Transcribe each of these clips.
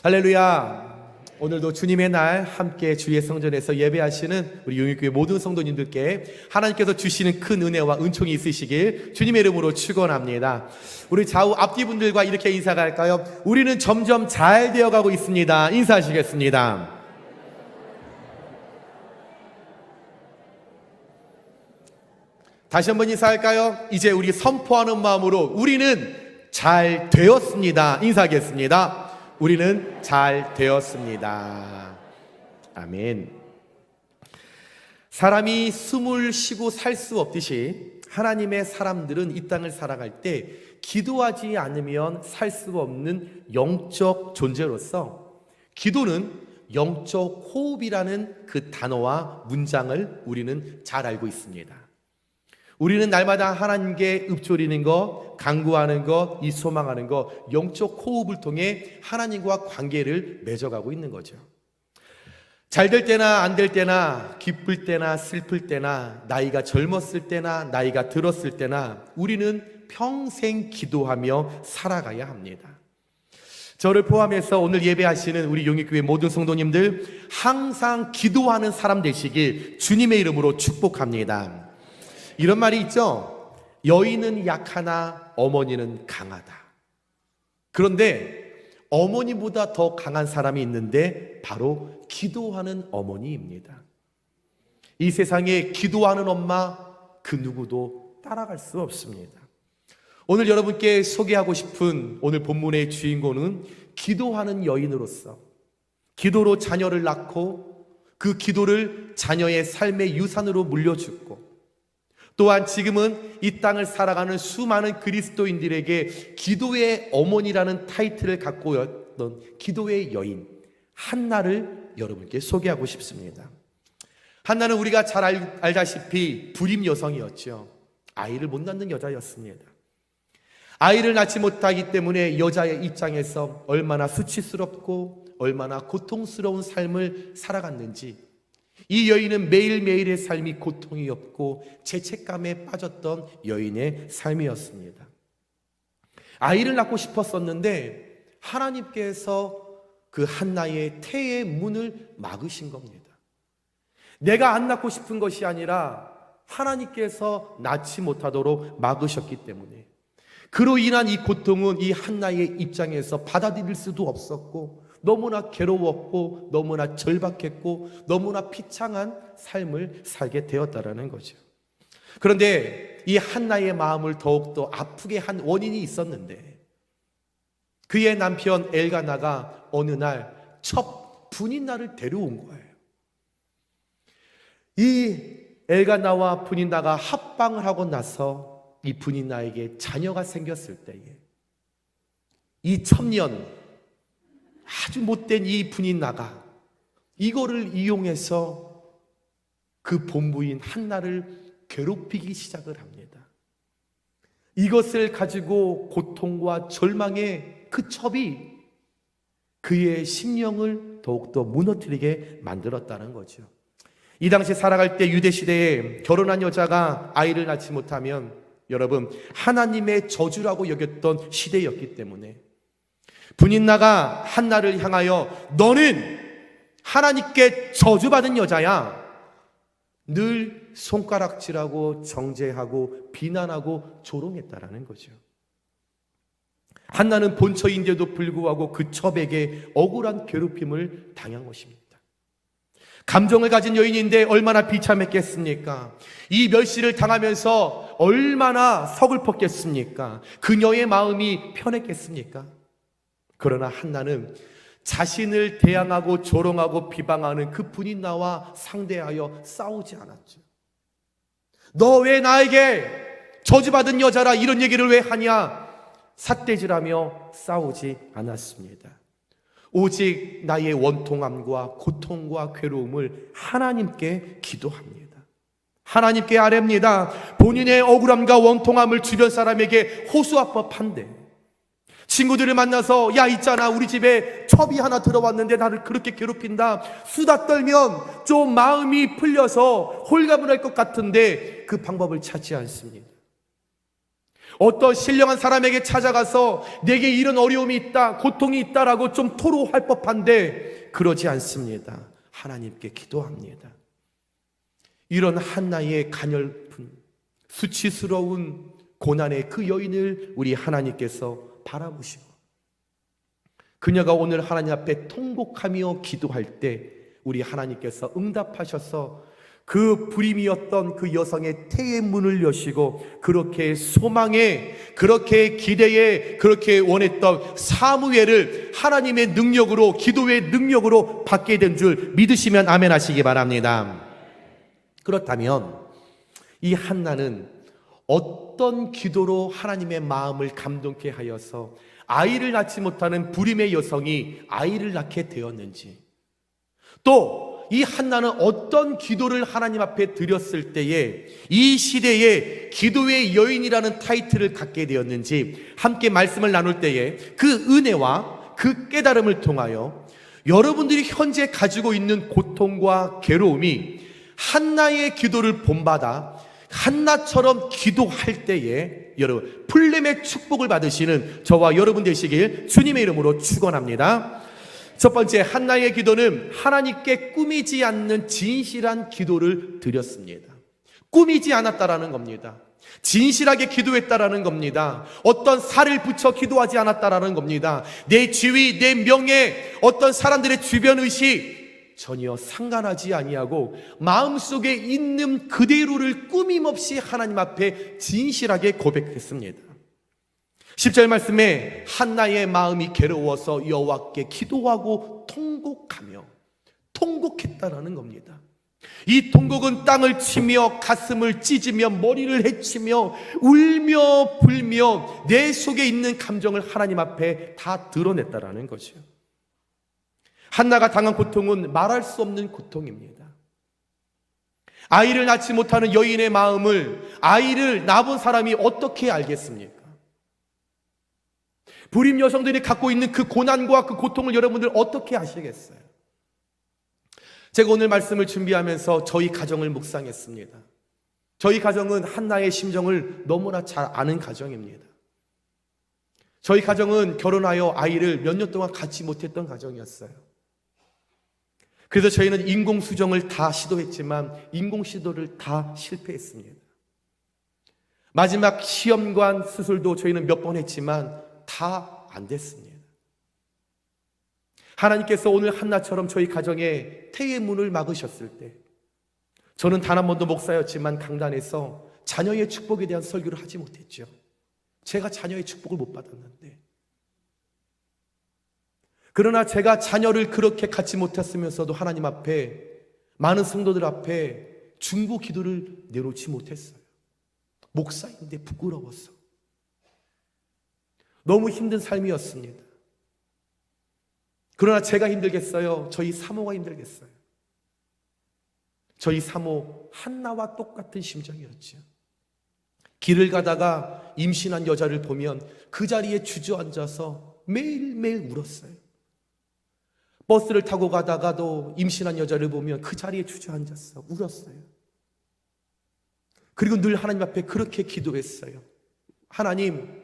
할렐루야. 오늘도 주님의 날 함께 주의 성전에서 예배하시는 우리 용익교회 모든 성도님들께 하나님께서 주시는 큰 은혜와 은총이 있으시길 주님의 이름으로 축원합니다. 우리 좌우 앞뒤 분들과 이렇게 인사가 할까요? 우리는 점점 잘 되어가고 있습니다. 인사하시겠습니다. 다시 한번 인사할까요? 이제 우리 선포하는 마음으로 우리는 잘 되었습니다. 인사하겠습니다. 우리는 잘 되었습니다. 아멘. 사람이 숨을 쉬고 살 수 없듯이 하나님의 사람들은 이 땅을 살아갈 때 기도하지 않으면 살 수가 없는 영적 존재로서 기도는 영적 호흡이라는 그 단어와 문장을 우리는 잘 알고 있습니다. 우리는 날마다 하나님께 읊조리는 것, 간구하는 것, 이 소망하는 것, 영적 호흡을 통해 하나님과 관계를 맺어가고 있는 거죠. 잘 될 때나 안 될 때나, 기쁠 때나 슬플 때나, 나이가 젊었을 때나 나이가 들었을 때나 우리는 평생 기도하며 살아가야 합니다. 저를 포함해서 오늘 예배하시는 우리 용익교회 모든 성도님들 항상 기도하는 사람 되시길 주님의 이름으로 축복합니다. 이런 말이 있죠. 여인은 약하나 어머니는 강하다. 그런데 어머니보다 더 강한 사람이 있는데 바로 기도하는 어머니입니다. 이 세상에 기도하는 엄마 그 누구도 따라갈 수 없습니다. 오늘 여러분께 소개하고 싶은 오늘 본문의 주인공은 기도하는 여인으로서 기도로 자녀를 낳고 그 기도를 자녀의 삶의 유산으로 물려주고 또한 지금은 이 땅을 살아가는 수많은 그리스도인들에게 기도의 어머니라는 타이틀을 갖고 있던 기도의 여인 한나를 여러분께 소개하고 싶습니다. 한나는 우리가 잘 알다시피 불임 여성이었죠. 아이를 못 낳는 여자였습니다. 아이를 낳지 못하기 때문에 여자의 입장에서 얼마나 수치스럽고 얼마나 고통스러운 삶을 살아갔는지 이 여인은 매일매일의 삶이 고통이었고 죄책감에 빠졌던 여인의 삶이었습니다. 아이를 낳고 싶었었는데 하나님께서 그 한나의 태의 문을 막으신 겁니다. 내가 안 낳고 싶은 것이 아니라 하나님께서 낳지 못하도록 막으셨기 때문에 그로 인한 이 고통은 이 한나의 입장에서 받아들일 수도 없었고 너무나 괴로웠고 너무나 절박했고 너무나 비창한 삶을 살게 되었다라는 거죠. 그런데 이 한나의 마음을 더욱더 아프게 한 원인이 있었는데 그의 남편 엘가나가 어느 날 첫 분인나를 데려온 거예요. 이 엘가나와 분인나가 합방을 하고 나서 이 분인나에게 자녀가 생겼을 때에 이 첩년 아주 못된 이 분인나가 이거를 이용해서 그 본부인 한나를 괴롭히기 시작을 합니다. 이것을 가지고 고통과 절망의 그 첩이 그의 심령을 더욱더 무너뜨리게 만들었다는 거죠. 이 당시 살아갈 때 유대시대에 결혼한 여자가 아이를 낳지 못하면 여러분 하나님의 저주라고 여겼던 시대였기 때문에 분인나가 한나를 향하여 너는 하나님께 저주받은 여자야. 늘 손가락질하고 정죄하고 비난하고 조롱했다라는 거죠. 한나는 본처인데도 불구하고 그 첩에게 억울한 괴롭힘을 당한 것입니다. 감정을 가진 여인인데 얼마나 비참했겠습니까? 이 멸시를 당하면서 얼마나 서글펐겠습니까? 그녀의 마음이 편했겠습니까? 그러나 한나는 자신을 대항하고 조롱하고 비방하는 그 분인나와 상대하여 싸우지 않았죠. 너 왜 나에게 저주받은 여자라 이런 얘기를 왜 하냐? 삿대질하며 싸우지 않았습니다. 오직 나의 원통함과 고통과 괴로움을 하나님께 기도합니다. 하나님께 아뢰입니다. 본인의 억울함과 원통함을 주변 사람에게 호소할 법한데 친구들을 만나서 야 있잖아 우리 집에 첩이 하나 들어왔는데 나를 그렇게 괴롭힌다. 수다 떨면 좀 마음이 풀려서 홀가분할 것 같은데 그 방법을 찾지 않습니다. 어떤 신령한 사람에게 찾아가서 내게 이런 어려움이 있다, 고통이 있다라고 좀 토로할 법한데 그러지 않습니다. 하나님께 기도합니다. 이런 한나의 가냘픈 수치스러운 고난의 그 여인을 우리 하나님께서 바라보시고 그녀가 오늘 하나님 앞에 통곡하며 기도할 때 우리 하나님께서 응답하셔서 그 불임이었던 그 여성의 태의 문을 여시고 그렇게 소망에, 그렇게 기대에, 그렇게 원했던 사무엘을 하나님의 능력으로, 기도의 능력으로 받게 된 줄 믿으시면 아멘 하시기 바랍니다. 그렇다면 이 한나는 어떤 기도로 하나님의 마음을 감동케 하여서 아이를 낳지 못하는 불임의 여성이 아이를 낳게 되었는지, 또 이 한나는 어떤 기도를 하나님 앞에 드렸을 때에 이 시대에 기도의 여인이라는 타이틀을 갖게 되었는지 함께 말씀을 나눌 때에 그 은혜와 그 깨달음을 통하여 여러분들이 현재 가지고 있는 고통과 괴로움이 한나의 기도를 본받아 한나처럼 기도할 때에 여러분 풀림의 축복을 받으시는 저와 여러분 되시길 주님의 이름으로 축원합니다. 첫 번째, 한나의 기도는 하나님께 꾸미지 않는 진실한 기도를 드렸습니다. 꾸미지 않았다라는 겁니다. 진실하게 기도했다라는 겁니다. 어떤 살을 붙여 기도하지 않았다라는 겁니다. 내 지위, 내 명예, 어떤 사람들의 주변 의식 전혀 상관하지 아니하고 마음속에 있는 그대로를 꾸밈없이 하나님 앞에 진실하게 고백했습니다. 10절 말씀에 한나의 마음이 괴로워서 여호와께 기도하고 통곡했다라는 겁니다. 이 통곡은 땅을 치며 가슴을 찢으며 머리를 헤치며 울며 불며 내 속에 있는 감정을 하나님 앞에 다 드러냈다라는 거죠. 한나가 당한 고통은 말할 수 없는 고통입니다. 아이를 낳지 못하는 여인의 마음을 아이를 낳은 사람이 어떻게 알겠습니까? 불임 여성들이 갖고 있는 그 고난과 그 고통을 여러분들 어떻게 아시겠어요? 제가 오늘 말씀을 준비하면서 저희 가정을 묵상했습니다. 저희 가정은 한나의 심정을 너무나 잘 아는 가정입니다. 저희 가정은 결혼하여 아이를 몇 년 동안 갖지 못했던 가정이었어요. 그래서 저희는 인공수정을 다 시도했지만 인공시도를 다 실패했습니다. 마지막 시험관 수술도 저희는 몇 번 했지만 다 안 됐습니다. 하나님께서 오늘 한나처럼 저희 가정에 태의 문을 막으셨을 때 저는 단 한 번도 목사였지만 강단에서 자녀의 축복에 대한 설교를 하지 못했죠. 제가 자녀의 축복을 못 받았는데, 그러나 제가 자녀를 그렇게 갖지 못했으면서도 하나님 앞에, 많은 성도들 앞에 중보 기도를 내놓지 못했어요. 목사인데 부끄러워서. 너무 힘든 삶이었습니다. 그러나 제가 힘들겠어요? 저희 사모가 힘들겠어요? 저희 사모 한나와 똑같은 심정이었죠. 길을 가다가 임신한 여자를 보면 그 자리에 주저앉아서 매일매일 울었어요. 버스를 타고 가다가도 임신한 여자를 보면 그 자리에 주저앉아서 울었어요. 그리고 늘 하나님 앞에 그렇게 기도했어요. 하나님,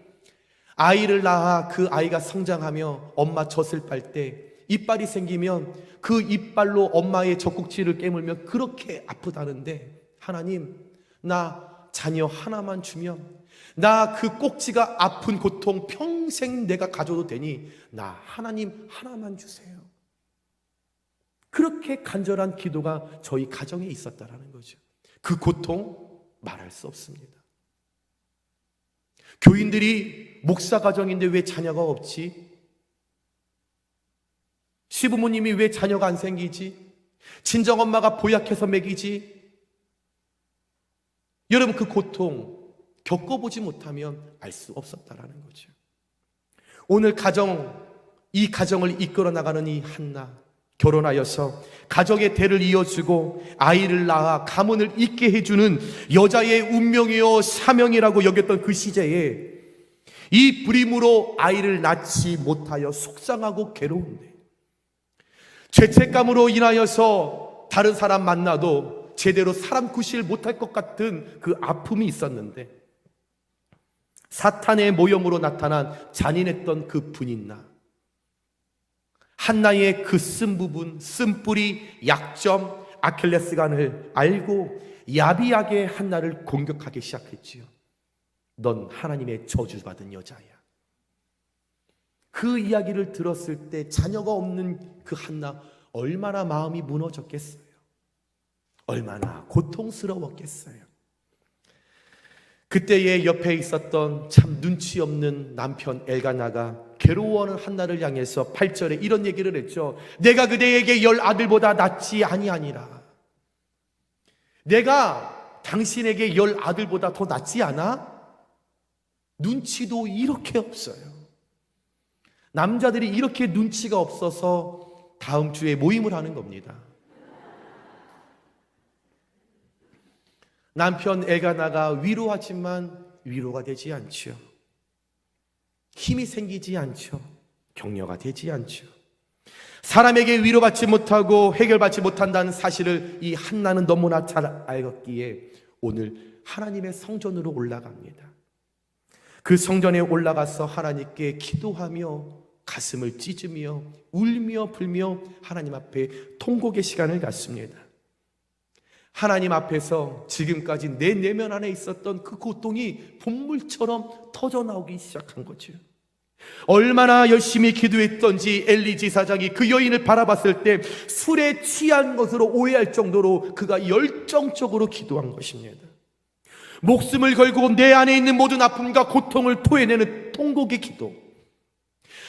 아이를 낳아 그 아이가 성장하며 엄마 젖을 빨 때 이빨이 생기면 그 이빨로 엄마의 젖꼭지를 깨물면 그렇게 아프다는데, 하나님, 나 자녀 하나만 주면 나 그 꼭지가 아픈 고통 평생 내가 가져도 되니 나 하나님 하나만 주세요. 그렇게 간절한 기도가 저희 가정에 있었다라는 거죠. 그 고통 말할 수 없습니다. 교인들이 목사 가정인데 왜 자녀가 없지? 시부모님이 왜 자녀가 안 생기지? 친정엄마가 보약해서 먹이지? 여러분, 그 고통 겪어보지 못하면 알 수 없었다라는 거죠. 오늘 이 가정을 이끌어 나가는 이 한나, 결혼하여서 가정의 대를 이어주고 아이를 낳아 가문을 잇게 해주는 여자의 운명이요 사명이라고 여겼던 그 시제에 이 불임으로 아이를 낳지 못하여 속상하고 괴로운데, 죄책감으로 인하여서 다른 사람 만나도 제대로 사람 구실 못할 것 같은 그 아픔이 있었는데, 사탄의 모형으로 나타난 잔인했던 그 분인나, 한나의 그 쓴 부분, 쓴뿌리, 약점, 아킬레스건을 알고 야비하게 한나를 공격하기 시작했지요. 넌 하나님의 저주받은 여자야. 그 이야기를 들었을 때 자녀가 없는 그 한나 얼마나 마음이 무너졌겠어요. 얼마나 고통스러웠겠어요. 그때에 옆에 있었던 참 눈치 없는 남편 엘가나가 괴로워하는 한나를 향해서 8절에 이런 얘기를 했죠. 내가 그대에게 10 아들보다 낫지 아니하니라. 내가 당신에게 10 아들보다 더 낫지 않아? 눈치도 이렇게 없어요. 남자들이 이렇게 눈치가 없어서 다음 주에 모임을 하는 겁니다. 남편 엘가나가 위로하지만 위로가 되지 않죠. 힘이 생기지 않죠. 격려가 되지 않죠. 사람에게 위로받지 못하고 해결받지 못한다는 사실을 이 한나는 너무나 잘 알았기에 오늘 하나님의 성전으로 올라갑니다. 그 성전에 올라가서 하나님께 기도하며 가슴을 찢으며 울며 불며 하나님 앞에 통곡의 시간을 갖습니다. 하나님 앞에서 지금까지 내 내면 안에 있었던 그 고통이 본물처럼 터져나오기 시작한 거죠. 얼마나 열심히 기도했던지 엘리 지사장이 그 여인을 바라봤을 때 술에 취한 것으로 오해할 정도로 그가 열정적으로 기도한 것입니다. 목숨을 걸고 내 안에 있는 모든 아픔과 고통을 토해내는 통곡의 기도,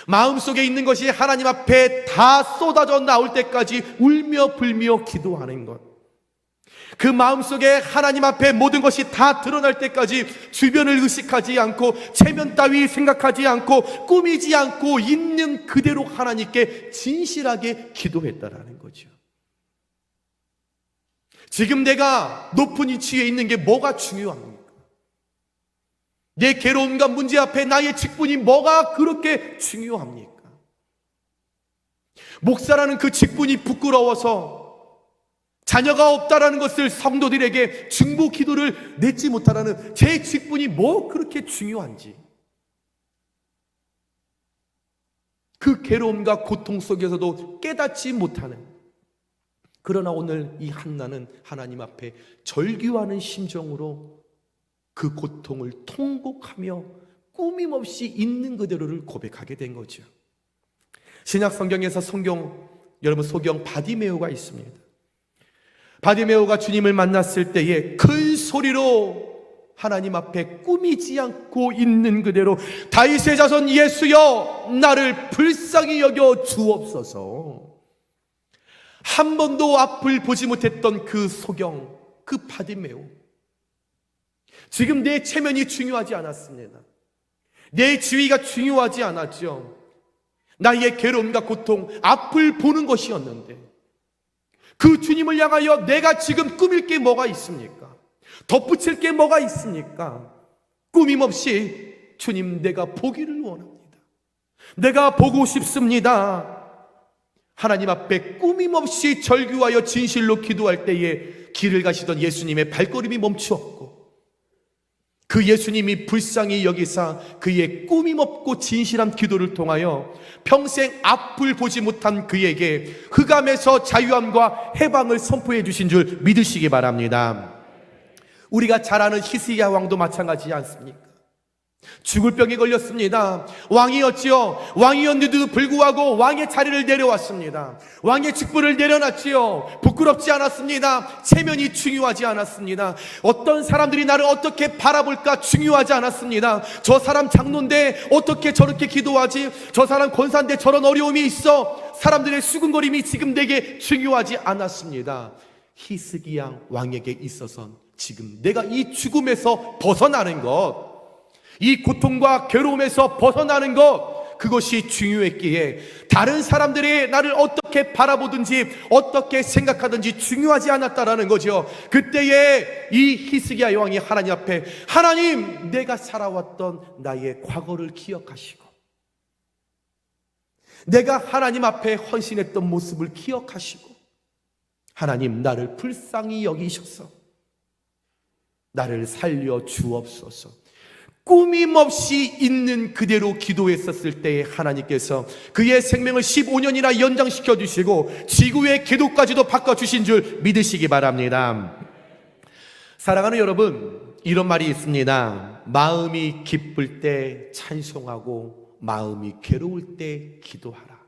마음속에 있는 것이 하나님 앞에 다 쏟아져 나올 때까지 울며 불며 기도하는 것, 그 마음속에 하나님 앞에 모든 것이 다 드러날 때까지 주변을 의식하지 않고 체면 따위 생각하지 않고 꾸미지 않고 있는 그대로 하나님께 진실하게 기도했다라는 거죠. 지금 내가 높은 위치에 있는 게 뭐가 중요합니까? 내 괴로움과 문제 앞에 나의 직분이 뭐가 그렇게 중요합니까? 목사라는 그 직분이 부끄러워서 자녀가 없다라는 것을 성도들에게 중보 기도를 냈지 못하라는 제 직분이 뭐 그렇게 중요한지, 그 괴로움과 고통 속에서도 깨닫지 못하는, 그러나 오늘 이 한나는 하나님 앞에 절규하는 심정으로 그 고통을 통곡하며 꾸밈없이 있는 그대로를 고백하게 된 거죠. 신약 성경에서 여러분 소경 바디메오가 있습니다. 바디메오가 주님을 만났을 때에 큰 소리로 하나님 앞에 꾸미지 않고 있는 그대로 다윗의 자손 예수여 나를 불쌍히 여겨 주옵소서. 한 번도 앞을 보지 못했던 그 소경, 그 바디메오, 지금 내 체면이 중요하지 않았습니다. 내 지위가 중요하지 않았죠. 나의 괴로움과 고통, 앞을 보는 것이었는데 그 주님을 향하여 내가 지금 꾸밀 게 뭐가 있습니까? 덧붙일 게 뭐가 있습니까? 꾸밈없이 주님 내가 보기를 원합니다. 내가 보고 싶습니다. 하나님 앞에 꾸밈없이 절규하여 진실로 기도할 때에 길을 가시던 예수님의 발걸음이 멈추었고 그 예수님이 불쌍히 여기사 그의 꾸밈없고 진실한 기도를 통하여 평생 앞을 보지 못한 그에게 흑암에서 자유함과 해방을 선포해 주신 줄 믿으시기 바랍니다. 우리가 잘 아는 히스기야 왕도 마찬가지지 않습니까? 죽을 병에 걸렸습니다. 왕이었지요. 왕이었는데도 불구하고 왕의 자리를 내려왔습니다. 왕의 직분을 내려놨지요. 부끄럽지 않았습니다. 체면이 중요하지 않았습니다. 어떤 사람들이 나를 어떻게 바라볼까 중요하지 않았습니다. 저 사람 장로인데 어떻게 저렇게 기도하지? 저 사람 권사인데 저런 어려움이 있어. 사람들의 수근거림이 지금 내게 중요하지 않았습니다. 히스기야 왕에게 있어선 지금 내가 이 죽음에서 벗어나는 것, 이 고통과 괴로움에서 벗어나는 것, 그것이 중요했기에 다른 사람들이 나를 어떻게 바라보든지 어떻게 생각하든지 중요하지 않았다라는 거죠. 그때에 이 히스기야 왕이 하나님 앞에, 하나님 내가 살아왔던 나의 과거를 기억하시고 내가 하나님 앞에 헌신했던 모습을 기억하시고 하나님 나를 불쌍히 여기셔서 나를 살려 주옵소서. 꾸밈없이 있는 그대로 기도했었을 때에 하나님께서 그의 생명을 15년이나 연장시켜 주시고 지구의 궤도까지도 바꿔주신 줄 믿으시기 바랍니다. 사랑하는 여러분, 이런 말이 있습니다. 마음이 기쁠 때 찬송하고 마음이 괴로울 때 기도하라.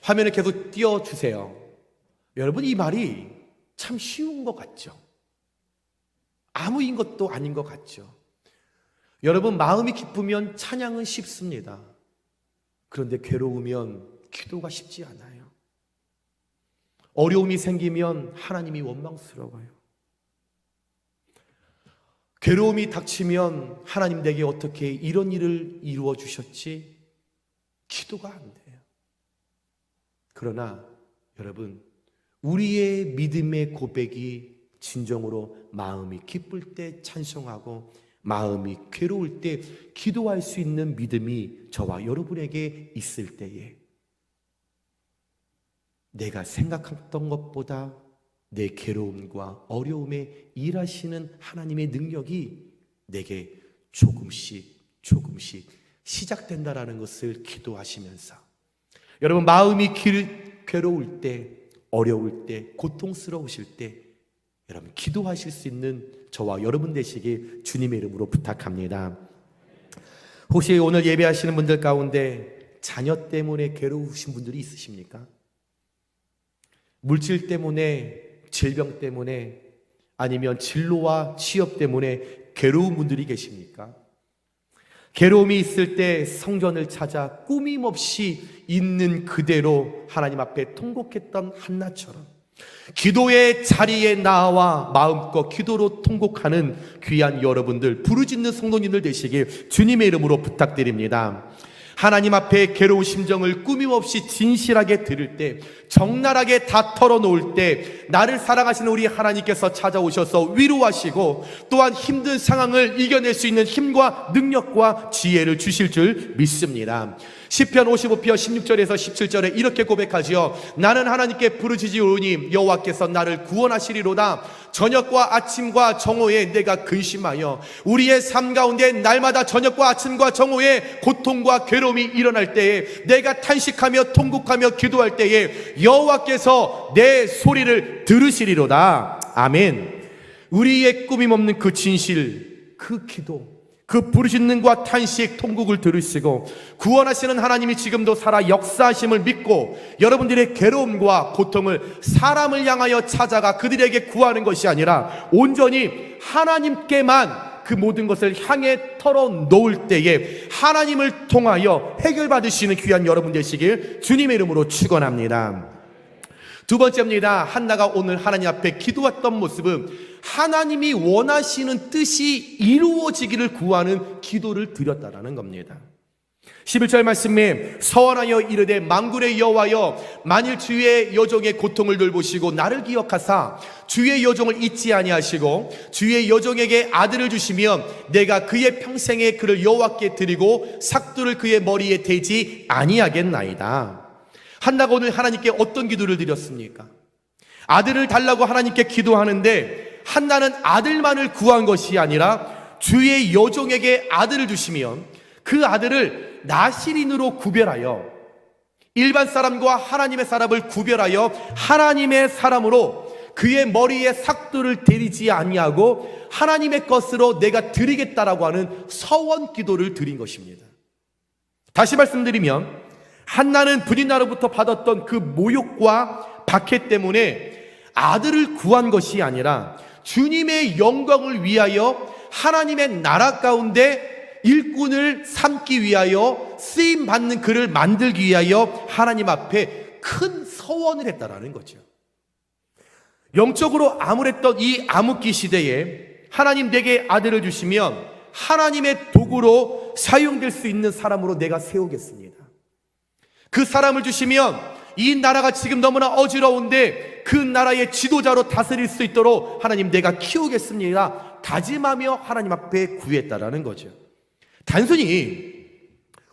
화면에 계속 띄워주세요. 여러분, 이 말이 참 쉬운 것 같죠? 아무인 것도 아닌 것 같죠? 여러분, 마음이 기쁘면 찬양은 쉽습니다. 그런데 괴로우면 기도가 쉽지 않아요. 어려움이 생기면 하나님이 원망스러워요. 괴로움이 닥치면 하나님 내게 어떻게 이런 일을 이루어 주셨지? 기도가 안 돼요. 그러나 여러분, 우리의 믿음의 고백이 진정으로 마음이 기쁠 때 찬송하고 마음이 괴로울 때 기도할 수 있는 믿음이 저와 여러분에게 있을 때에 내가 생각했던 것보다 내 괴로움과 어려움에 일하시는 하나님의 능력이 내게 조금씩 시작된다라는 것을 기도하시면서, 여러분, 마음이 괴로울 때, 어려울 때, 고통스러우실 때 여러분 기도하실 수 있는 저와 여러분 되시길 주님의 이름으로 부탁합니다. 혹시 오늘 예배하시는 분들 가운데 자녀 때문에 괴로우신 분들이 있으십니까? 물질 때문에, 질병 때문에, 아니면 진로와 취업 때문에 괴로운 분들이 계십니까? 괴로움이 있을 때 성전을 찾아 꾸밈없이 있는 그대로 하나님 앞에 통곡했던 한나처럼 기도의 자리에 나와 마음껏 기도로 통곡하는 귀한 여러분들, 부르짖는 성도님들 되시길 주님의 이름으로 부탁드립니다. 하나님 앞에 괴로운 심정을 꾸밈없이 진실하게 들을 때, 적나라하게 다 털어놓을 때 나를 사랑하시는 우리 하나님께서 찾아오셔서 위로하시고 또한 힘든 상황을 이겨낼 수 있는 힘과 능력과 지혜를 주실 줄 믿습니다. 시편 55편 16절에서 17절에 이렇게 고백하지요. 나는 하나님께 부르짖으오니 여호와께서 나를 구원하시리로다. 저녁과 아침과 정오에 내가 근심하여 우리의 삶 가운데 날마다 저녁과 아침과 정오에 고통과 괴로움이 일어날 때에 내가 탄식하며 통곡하며 기도할 때에 여호와께서 내 소리를 들으시리로다. 아멘. 우리의 꾸밈 없는 그 진실, 그 기도, 그 부르짖는과 탄식, 통곡을 들으시고 구원하시는 하나님이 지금도 살아 역사하심을 믿고 여러분들의 괴로움과 고통을 사람을 향하여 찾아가 그들에게 구하는 것이 아니라 온전히 하나님께만 그 모든 것을 향해 털어놓을 때에 하나님을 통하여 해결받으시는 귀한 여러분 되시길 주님의 이름으로 축원합니다. 두 번째입니다. 한나가 오늘 하나님 앞에 기도했던 모습은 하나님이 원하시는 뜻이 이루어지기를 구하는 기도를 드렸다라는 겁니다. 11절 말씀에 서원하여 이르되 만군의 여호와여, 만일 주의 여종의 고통을 돌보시고 나를 기억하사 주의 여종을 잊지 아니하시고 주의 여종에게 아들을 주시면 내가 그의 평생에 그를 여호와께 드리고 삭두를 그의 머리에 대지 아니하겠나이다. 한나가 오늘 하나님께 어떤 기도를 드렸습니까? 아들을 달라고 하나님께 기도하는데 한나는 아들만을 구한 것이 아니라 주의 여종에게 아들을 주시면 그 아들을 나실인으로 구별하여 일반 사람과 하나님의 사람을 구별하여 하나님의 사람으로 그의 머리에 삭두를 대리지 아니하고 하나님의 것으로 내가 드리겠다라고 하는 서원 기도를 드린 것입니다. 다시 말씀드리면 한나는 분인나로부터 받았던 그 모욕과 박해 때문에 아들을 구한 것이 아니라 주님의 영광을 위하여 하나님의 나라 가운데 일꾼을 삼기 위하여 쓰임받는 그를 만들기 위하여 하나님 앞에 큰 서원을 했다라는 거죠. 영적으로 암울했던 이 암흑기 시대에 하나님 내게 아들을 주시면 하나님의 도구로 사용될 수 있는 사람으로 내가 세우겠습니다. 그 사람을 주시면 이 나라가 지금 너무나 어지러운데 그 나라의 지도자로 다스릴 수 있도록 하나님 내가 키우겠습니다. 다짐하며 하나님 앞에 구했다라는 거죠. 단순히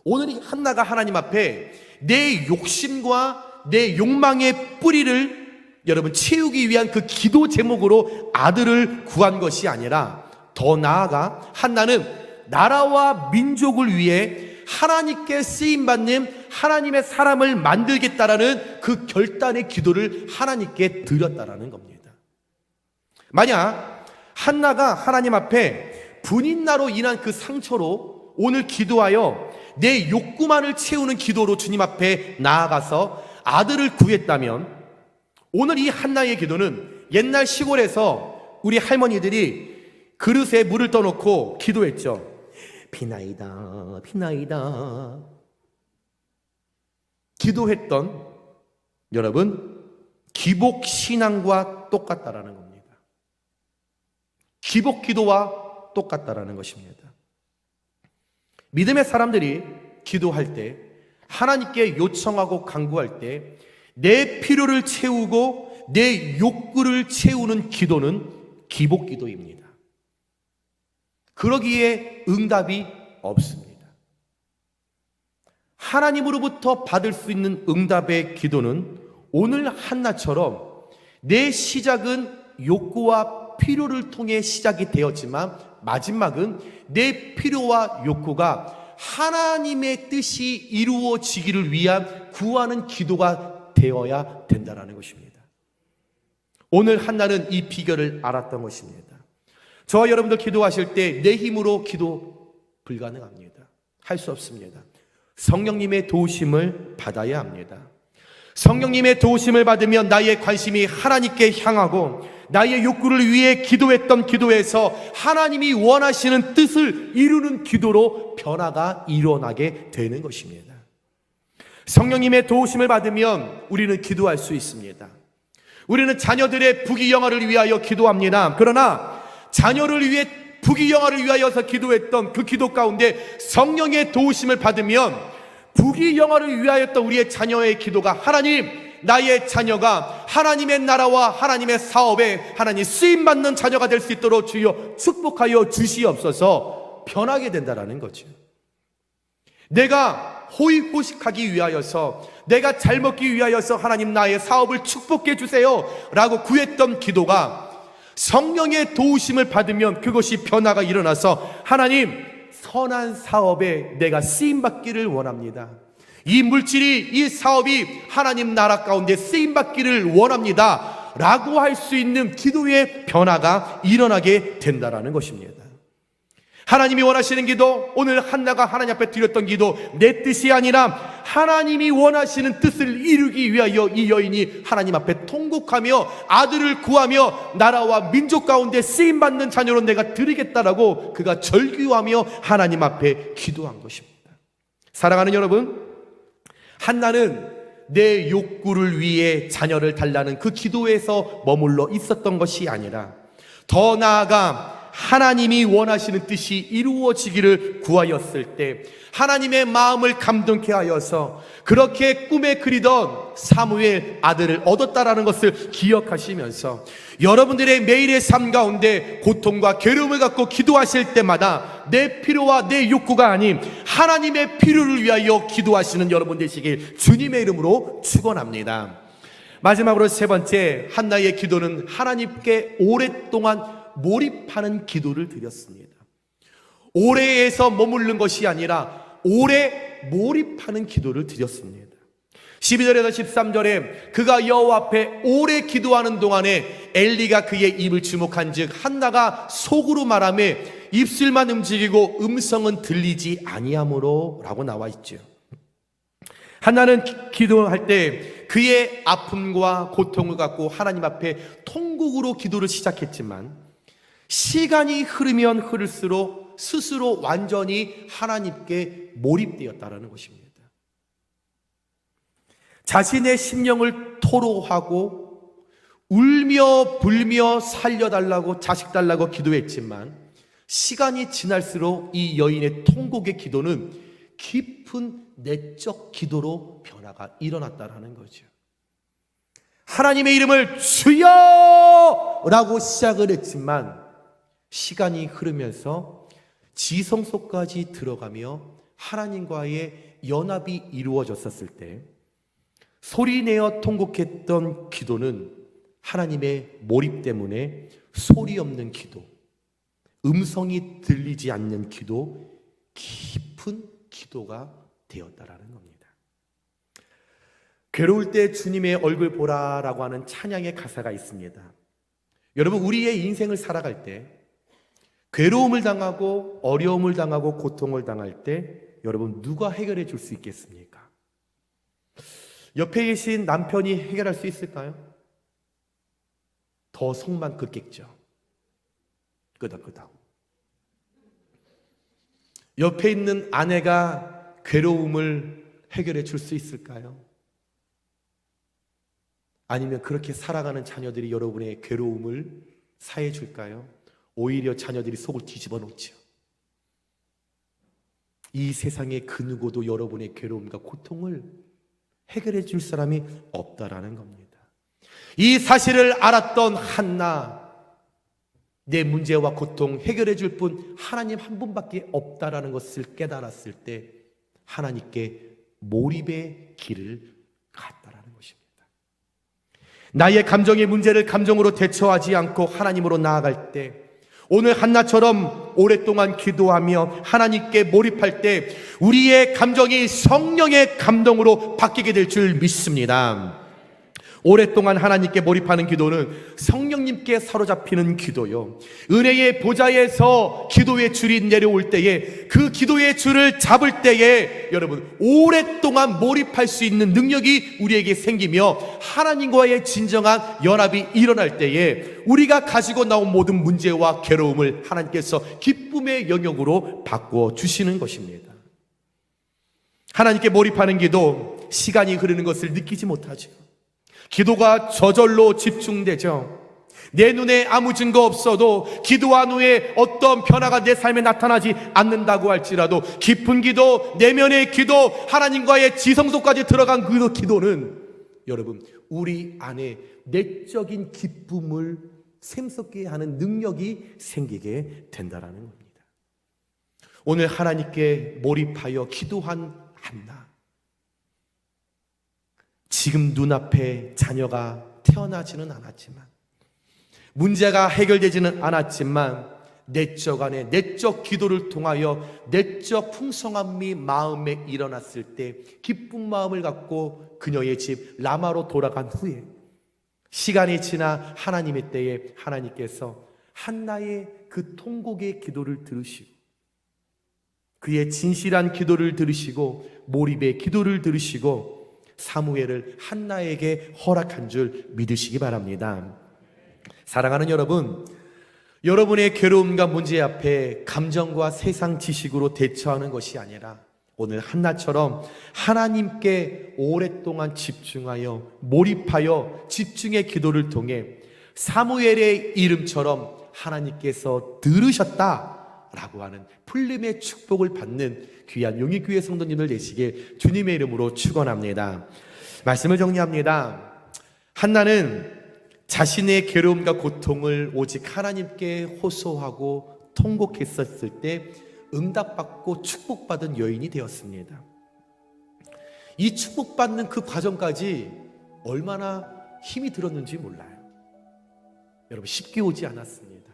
오늘 한나가 하나님 앞에 내 욕심과 내 욕망의 뿌리를 여러분 채우기 위한 그 기도 제목으로 아들을 구한 것이 아니라 더 나아가 한나는 나라와 민족을 위해 하나님께 쓰임받는 하나님의 사람을 만들겠다라는 그 결단의 기도를 하나님께 드렸다라는 겁니다. 만약 한나가 하나님 앞에 분인나로 인한 그 상처로 오늘 기도하여 내 욕구만을 채우는 기도로 주님 앞에 나아가서 아들을 구했다면, 오늘 이 한나의 기도는 옛날 시골에서 우리 할머니들이 그릇에 물을 떠놓고 기도했죠. 비나이다 비나이다 기도했던, 여러분, 기복신앙과 똑같다라는 겁니다. 기복기도와 똑같다라는 것입니다. 믿음의 사람들이 기도할 때, 하나님께 요청하고 간구할 때 내 필요를 채우고 내 욕구를 채우는 기도는 기복기도입니다. 그러기에 응답이 없습니다. 하나님으로부터 받을 수 있는 응답의 기도는 오늘 한나처럼 내 시작은 욕구와 필요를 통해 시작이 되었지만 마지막은 내 필요와 욕구가 하나님의 뜻이 이루어지기를 위한 구하는 기도가 되어야 된다는 것입니다. 오늘 한나는 이 비결을 알았던 것입니다. 저와 여러분들 기도하실 때 내 힘으로 기도 불가능합니다. 할 수 없습니다. 성령님의 도우심을 받아야 합니다. 성령님의 도우심을 받으면 나의 관심이 하나님께 향하고 나의 욕구를 위해 기도했던 기도에서 하나님이 원하시는 뜻을 이루는 기도로 변화가 일어나게 되는 것입니다. 성령님의 도우심을 받으면 우리는 기도할 수 있습니다. 우리는 자녀들의 부귀영화를 위하여 기도합니다. 그러나 자녀를 위해 부귀영화를 위하여서 기도했던 그 기도 가운데 성령의 도우심을 받으면 부귀영화를 위하였던 우리의 자녀의 기도가, 하나님, 나의 자녀가 하나님의 나라와 하나님의 사업에 하나님 쓰임받는 자녀가 될 수 있도록 주여 축복하여 주시옵소서, 변하게 된다는 거죠. 내가 호의호식하기 위하여서, 내가 잘 먹기 위하여서 하나님 나의 사업을 축복해 주세요 라고 구했던 기도가 성령의 도우심을 받으면 그것이 변화가 일어나서, 하나님, 선한 사업에 내가 쓰임받기를 원합니다. 이 물질이, 이 사업이 하나님 나라 가운데 쓰임받기를 원합니다 라고 할 수 있는 기도의 변화가 일어나게 된다는 것입니다. 하나님이 원하시는 기도, 오늘 한나가 하나님 앞에 드렸던 기도, 내 뜻이 아니라 하나님이 원하시는 뜻을 이루기 위하여 이 여인이 하나님 앞에 통곡하며 아들을 구하며 나라와 민족 가운데 쓰임받는 자녀로 내가 드리겠다라고 그가 절규하며 하나님 앞에 기도한 것입니다. 사랑하는 여러분, 한나는 내 욕구를 위해 자녀를 달라는 그 기도에서 머물러 있었던 것이 아니라 더 나아가 하나님이 원하시는 뜻이 이루어지기를 구하였을 때 하나님의 마음을 감동케 하여서 그렇게 꿈에 그리던 사무엘 아들을 얻었다라는 것을 기억하시면서 여러분들의 매일의 삶 가운데 고통과 괴로움을 갖고 기도하실 때마다 내 필요와 내 욕구가 아닌 하나님의 필요를 위하여 기도하시는 여러분 되시길 주님의 이름으로 축원합니다. 마지막으로 세 번째, 한나의 기도는 하나님께 오랫동안 몰입하는 기도를 드렸습니다. 오래에서 머무르는 것이 아니라 오래 몰입하는 기도를 드렸습니다. 12절에서 13절에 그가 여호와 앞에 오래 기도하는 동안에 엘리가 그의 입을 주목한 즉 한나가 속으로 말하매 입술만 움직이고 음성은 들리지 아니하므로 라고 나와 있죠. 한나는 기도할 때 그의 아픔과 고통을 갖고 하나님 앞에 통곡으로 기도를 시작했지만 시간이 흐르면 흐를수록 스스로 완전히 하나님께 몰입되었다라는 것입니다. 자신의 심령을 토로하고 울며 불며 살려달라고, 자식 달라고 기도했지만 시간이 지날수록 이 여인의 통곡의 기도는 깊은 내적 기도로 변화가 일어났다라는 거죠. 하나님의 이름을 주여! 라고 시작을 했지만 시간이 흐르면서 지성소까지 들어가며 하나님과의 연합이 이루어졌었을 때 소리내어 통곡했던 기도는 하나님의 몰입 때문에 소리 없는 기도, 음성이 들리지 않는 기도, 깊은 기도가 되었다라는 겁니다. 괴로울 때 주님의 얼굴 보라라고 하는 찬양의 가사가 있습니다. 여러분, 우리의 인생을 살아갈 때 괴로움을 당하고 어려움을 당하고 고통을 당할 때 여러분, 누가 해결해 줄 수 있겠습니까? 옆에 계신 남편이 해결할 수 있을까요? 더 속만 긋겠죠. 끄덕끄덕. 옆에 있는 아내가 괴로움을 해결해 줄 수 있을까요? 아니면 그렇게 살아가는 자녀들이 여러분의 괴로움을 사해 줄까요? 오히려 자녀들이 속을 뒤집어 놓죠. 이 세상에 그 누구도 여러분의 괴로움과 고통을 해결해 줄 사람이 없다라는 겁니다. 이 사실을 알았던 한나, 내 문제와 고통 해결해 줄 분 하나님 한 분밖에 없다라는 것을 깨달았을 때 하나님께 몰입의 길을 갔다라는 것입니다. 나의 감정의 문제를 감정으로 대처하지 않고 하나님으로 나아갈 때, 오늘 한나처럼 오랫동안 기도하며 하나님께 몰입할 때 우리의 감정이 성령의 감동으로 바뀌게 될 줄 믿습니다. 오랫동안 하나님께 몰입하는 기도는 성령님께 사로잡히는 기도요, 은혜의 보좌에서 기도의 줄이 내려올 때에 그 기도의 줄을 잡을 때에 여러분 오랫동안 몰입할 수 있는 능력이 우리에게 생기며 하나님과의 진정한 연합이 일어날 때에 우리가 가지고 나온 모든 문제와 괴로움을 하나님께서 기쁨의 영역으로 바꿔 주시는 것입니다. 하나님께 몰입하는 기도, 시간이 흐르는 것을 느끼지 못하죠. 기도가 저절로 집중되죠. 내 눈에 아무 증거 없어도 기도한 후에 어떤 변화가 내 삶에 나타나지 않는다고 할지라도 깊은 기도, 내면의 기도, 하나님과의 지성소까지 들어간 그 기도는 여러분 우리 안에 내적인 기쁨을 샘솟게 하는 능력이 생기게 된다는 겁니다. 오늘 하나님께 몰입하여 기도한 한나, 지금 눈앞에 자녀가 태어나지는 않았지만, 문제가 해결되지는 않았지만 내적 안에 내적 기도를 통하여 내적 풍성함이 마음에 일어났을 때 기쁜 마음을 갖고 그녀의 집 라마로 돌아간 후에 시간이 지나 하나님의 때에 하나님께서 한나의 그 통곡의 기도를 들으시고 그의 진실한 기도를 들으시고 몰입의 기도를 들으시고 사무엘을 한나에게 허락한 줄 믿으시기 바랍니다. 사랑하는 여러분, 여러분의 괴로움과 문제 앞에 감정과 세상 지식으로 대처하는 것이 아니라 오늘 한나처럼 하나님께 오랫동안 집중하여 몰입하여 집중의 기도를 통해 사무엘의 이름처럼 하나님께서 들으셨다라고 하는 풀림의 축복을 받는 귀한 용인교회 성도님들 되시길 주님의 이름으로 축원합니다. 말씀을 정리합니다. 한나는 자신의 괴로움과 고통을 오직 하나님께 호소하고 통곡했었을 때 응답받고 축복받은 여인이 되었습니다. 이 축복받는 그 과정까지 얼마나 힘이 들었는지 몰라요. 여러분, 쉽게 오지 않았습니다.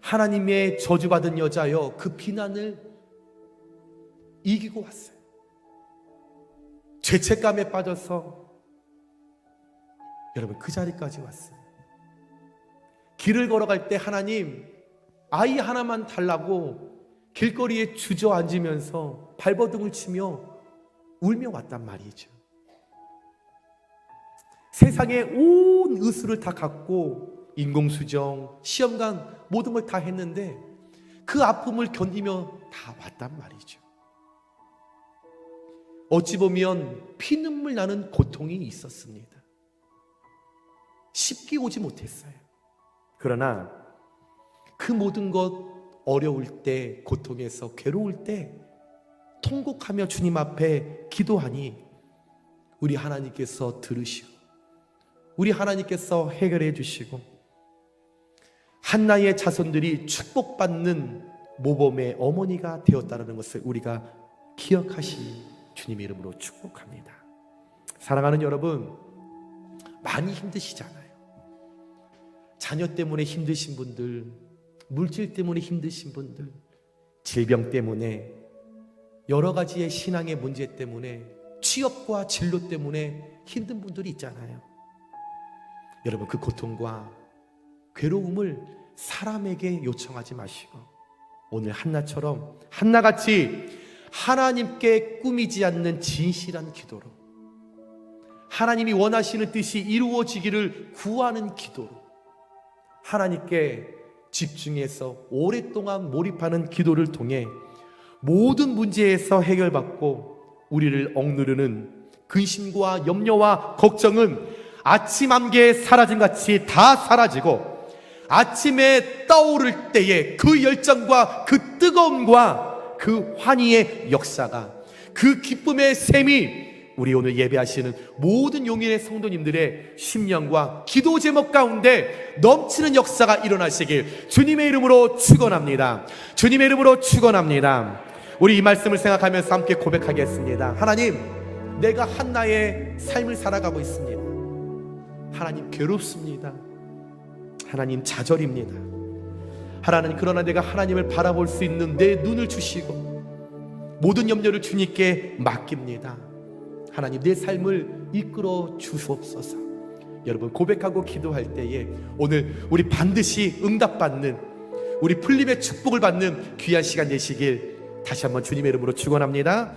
하나님의 저주받은 여자여, 그 비난을 이기고 왔어요. 죄책감에 빠져서 여러분 그 자리까지 왔어요. 길을 걸어갈 때 하나님, 아이 하나만 달라고 길거리에 주저앉으면서 발버둥을 치며 울며 왔단 말이죠. 세상에 온 의술을 다 갖고 인공수정, 시험관 모든 걸 다 했는데 그 아픔을 견디며 다 왔단 말이죠. 어찌 보면 피눈물 나는 고통이 있었습니다. 쉽게 오지 못했어요. 그러나 그 모든 것 어려울 때, 고통에서 괴로울 때 통곡하며 주님 앞에 기도하니 우리 하나님께서 들으시고 우리 하나님께서 해결해 주시고 한나의 자손들이 축복받는 모범의 어머니가 되었다는 것을 우리가 기억하시 주님의 이름으로 축복합니다. 사랑하는 여러분, 많이 힘드시잖아요. 자녀 때문에 힘드신 분들, 물질 때문에 힘드신 분들, 질병 때문에, 여러 가지의 신앙의 문제 때문에, 취업과 진로 때문에 힘든 분들이 있잖아요. 여러분, 그 고통과 괴로움을 사람에게 요청하지 마시고 오늘 한나처럼 한나같이 하나님께 꾸미지 않는 진실한 기도로, 하나님이 원하시는 뜻이 이루어지기를 구하는 기도로, 하나님께 집중해서 오랫동안 몰입하는 기도를 통해 모든 문제에서 해결받고 우리를 억누르는 근심과 염려와 걱정은 아침 안개에 사라짐같이 다 사라지고, 아침에 떠오를 때에 그 열정과 그 뜨거움과 그 환희의 역사가, 그 기쁨의 샘이 우리 오늘 예배하시는 모든 용인의 성도님들의 심령과 기도 제목 가운데 넘치는 역사가 일어나시길 주님의 이름으로 축원합니다. 주님의 이름으로 축원합니다. 우리 이 말씀을 생각하면서 함께 고백하겠습니다. 하나님, 내가 한나의 삶을 살아가고 있습니다. 하나님, 괴롭습니다. 하나님, 좌절입니다. 하나님, 그러나 내가 하나님을 바라볼 수 있는 내 눈을 주시고 모든 염려를 주님께 맡깁니다. 하나님, 내 삶을 이끌어 주시옵소서. 여러분, 고백하고 기도할 때에 오늘 우리 반드시 응답받는, 우리 풀림의 축복을 받는 귀한 시간 되시길 다시 한번 주님의 이름으로 축원합니다.